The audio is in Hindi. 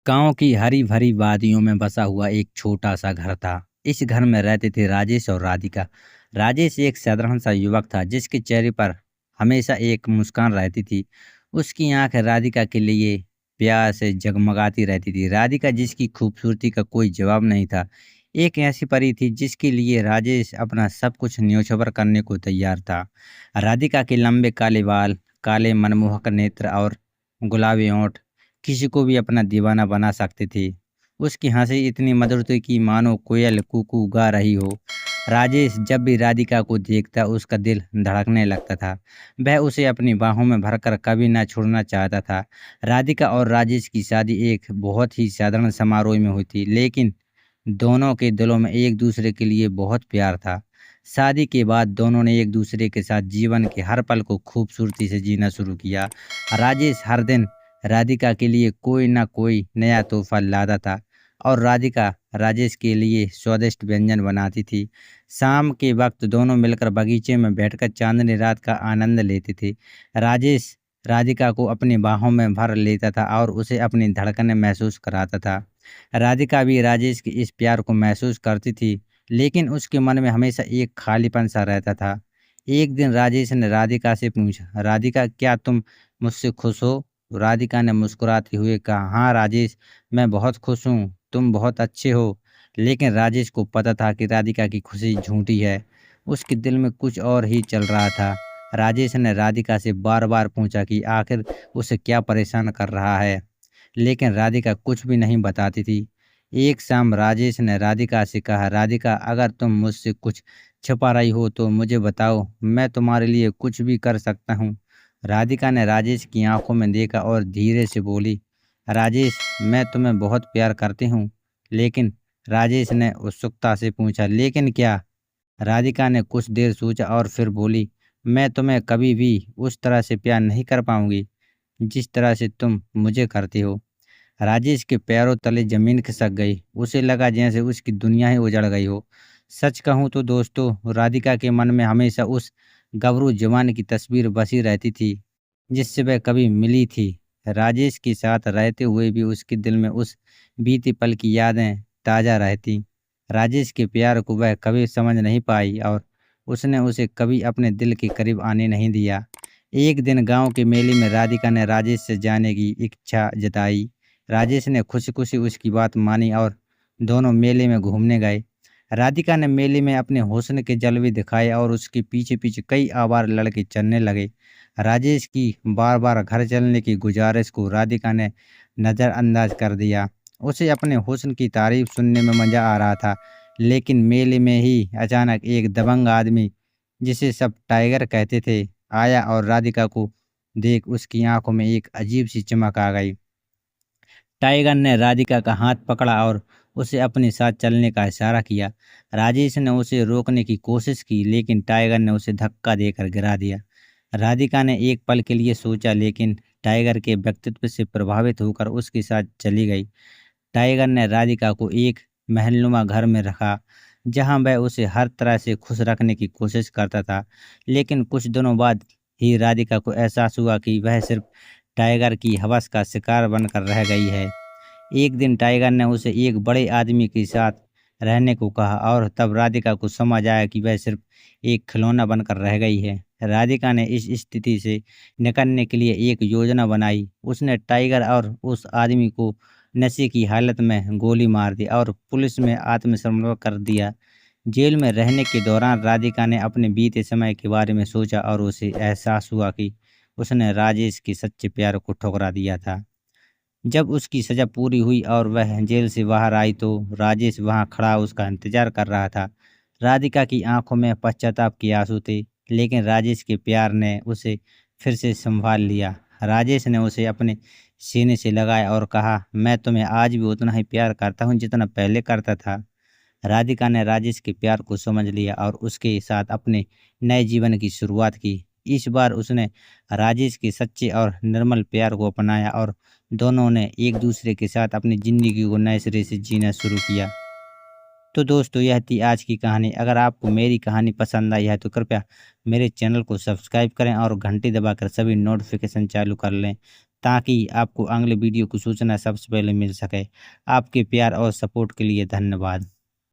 गांव की हरी भरी वादियों में बसा हुआ एक छोटा सा घर था। इस घर में रहते थे राजेश और राधिका। राजेश एक साधारण सा युवक था जिसके चेहरे पर हमेशा एक मुस्कान रहती थी। उसकी आंख राधिका के लिए प्यार से जगमगाती रहती थी। राधिका जिसकी खूबसूरती का कोई जवाब नहीं था, एक ऐसी परी थी जिसके लिए राजेश अपना सब कुछ न्योछावर करने को तैयार था। राधिका के लंबे काले बाल, काले मनमोहक नेत्र और गुलाबी ओंठ किसी को भी अपना दीवाना बना सकते थे। उसकी हँसी इतनी मधुर थी कि मानो कोयल कूकू गा रही हो। राजेश जब भी राधिका को देखता उसका दिल धड़कने लगता था। वह उसे अपनी बाहों में भरकर कभी ना छोड़ना चाहता था। राधिका और राजेश की शादी एक बहुत ही साधारण समारोह में हुई थी, लेकिन दोनों के दिलों में एक दूसरे के लिए बहुत प्यार था। शादी के बाद दोनों ने एक दूसरे के साथ जीवन के हर पल को खूबसूरती से जीना शुरू किया। राजेश हर दिन राधिका के लिए कोई ना कोई नया तोहफा लाता था और राधिका राजेश के लिए स्वादिष्ट व्यंजन बनाती थी। शाम के वक्त दोनों मिलकर बगीचे में बैठकर चांदनी रात का आनंद लेते थे। राजेश राधिका को अपनी बाहों में भर लेता था और उसे अपनी धड़कनें महसूस कराता था। राधिका भी राजेश के इस प्यार को महसूस करती थी, लेकिन उसके मन में हमेशा एक खालीपन सा रहता था। एक दिन राजेश ने राधिका से पूछा, राधिका क्या तुम मुझसे खुश हो? राधिका ने मुस्कुराते हुए कहा, हाँ राजेश, मैं बहुत खुश हूँ, तुम बहुत अच्छे हो। लेकिन राजेश को पता था कि राधिका की खुशी झूठी है। उसके दिल में कुछ और ही चल रहा था। राजेश ने राधिका से बार बार पूछा कि आखिर उसे क्या परेशान कर रहा है, लेकिन राधिका कुछ भी नहीं बताती थी। एक शाम राजेश ने राधिका से कहा, राधिका अगर तुम मुझसे कुछ छिपा रही हो तो मुझे बताओ, मैं तुम्हारे लिए कुछ भी कर सकता हूँ। राधिका ने राजेश की आंखों में देखा और धीरे से बोली, राजेश मैं तुम्हें बहुत प्यार करती हूँ। लेकिन राजेश ने उत्सुकता से पूछा, लेकिन क्या? राधिका ने कुछ देर सोचा और फिर बोली, मैं तुम्हें कभी भी उस तरह से प्यार नहीं कर पाऊंगी जिस तरह से तुम मुझे करती हो। राजेश के पैरों तले जमीन खिसक गई। उसे लगा जैसे उसकी दुनिया ही उजड़ गई हो। सच कहूँ तो दोस्तों, राधिका के मन में हमेशा उस गबरू जवान की तस्वीर बसी रहती थी जिससे वह कभी मिली थी। राजेश के साथ रहते हुए भी उसके दिल में उस बीते पल की यादें ताज़ा रहती। राजेश के प्यार को वह कभी समझ नहीं पाई और उसने उसे कभी अपने दिल के करीब आने नहीं दिया। एक दिन गांव के मेले में राधिका ने राजेश से जाने की इच्छा जताई। राजेश ने खुशी-खुशी उसकी बात मानी और दोनों मेले में घूमने गए। राधिका ने मेले में अपने हुस्न के जलवे दिखाए और उसके पीछे-पीछे कई आवारा लड़के चलने लगे। राजेश की बार-बार घर चलने की गुजारिश को राधिका ने नज़रअंदाज कर दिया। उसे अपने हुस्न की तारीफ सुनने में मज़ा आ रहा था, लेकिन मेले में ही अचानक एक दबंग आदमी, जिसे सब टाइगर कहते थे, आया और राधिका को देख उसकी आंखों में एक अजीब-सी चमक आ गई। टाइगर ने राधिका का हाथ पकड़ा और उसे अपने साथ चलने का इशारा किया। राजेश ने उसे रोकने की कोशिश की, लेकिन टाइगर ने उसे धक्का देकर गिरा दिया। राधिका ने एक पल के लिए सोचा, लेकिन टाइगर के व्यक्तित्व से प्रभावित होकर उसके साथ चली गई। टाइगर ने राधिका को एक महलनुमा घर में रखा, जहां वह उसे हर तरह से खुश रखने की कोशिश करता था। लेकिन कुछ दिनों बाद ही राधिका को एहसास हुआ कि वह सिर्फ टाइगर की हवस का शिकार बनकर रह गई है। एक दिन टाइगर ने उसे एक बड़े आदमी के साथ रहने को कहा और तब राधिका को समझ आया कि वह सिर्फ एक खिलौना बनकर रह गई है। राधिका ने इस स्थिति से निकलने के लिए एक योजना बनाई। उसने टाइगर और उस आदमी को नशे की हालत में गोली मार दी और पुलिस में आत्मसमर्पण कर दिया। जेल में रहने के दौरान राधिका ने अपने बीते समय के बारे में सोचा और उसे एहसास हुआ कि उसने राजेश के सच्चे प्यार को ठुकरा दिया था। जब उसकी सज़ा पूरी हुई और वह जेल से बाहर आई तो राजेश वहां खड़ा उसका इंतजार कर रहा था। राधिका की आंखों में पश्चाताप के आंसू थे, लेकिन राजेश के प्यार ने उसे फिर से संभाल लिया। राजेश ने उसे अपने सीने से लगाया और कहा, मैं तुम्हें आज भी उतना ही प्यार करता हूँ जितना पहले करता था। राधिका ने राजेश के प्यार को समझ लिया और उसके साथ अपने नए जीवन की शुरुआत की। इस बार उसने राजेश के सच्चे और निर्मल प्यार को अपनाया और दोनों ने एक दूसरे के साथ अपनी ज़िंदगी को नए सिरे से जीना शुरू किया। तो दोस्तों, यह थी आज की कहानी। अगर आपको मेरी कहानी पसंद आई है तो कृपया मेरे चैनल को सब्सक्राइब करें और घंटी दबाकर सभी नोटिफिकेशन चालू कर लें, ताकि आपको अगले वीडियो की सूचना सबसे पहले मिल सके। आपके प्यार और सपोर्ट के लिए धन्यवाद।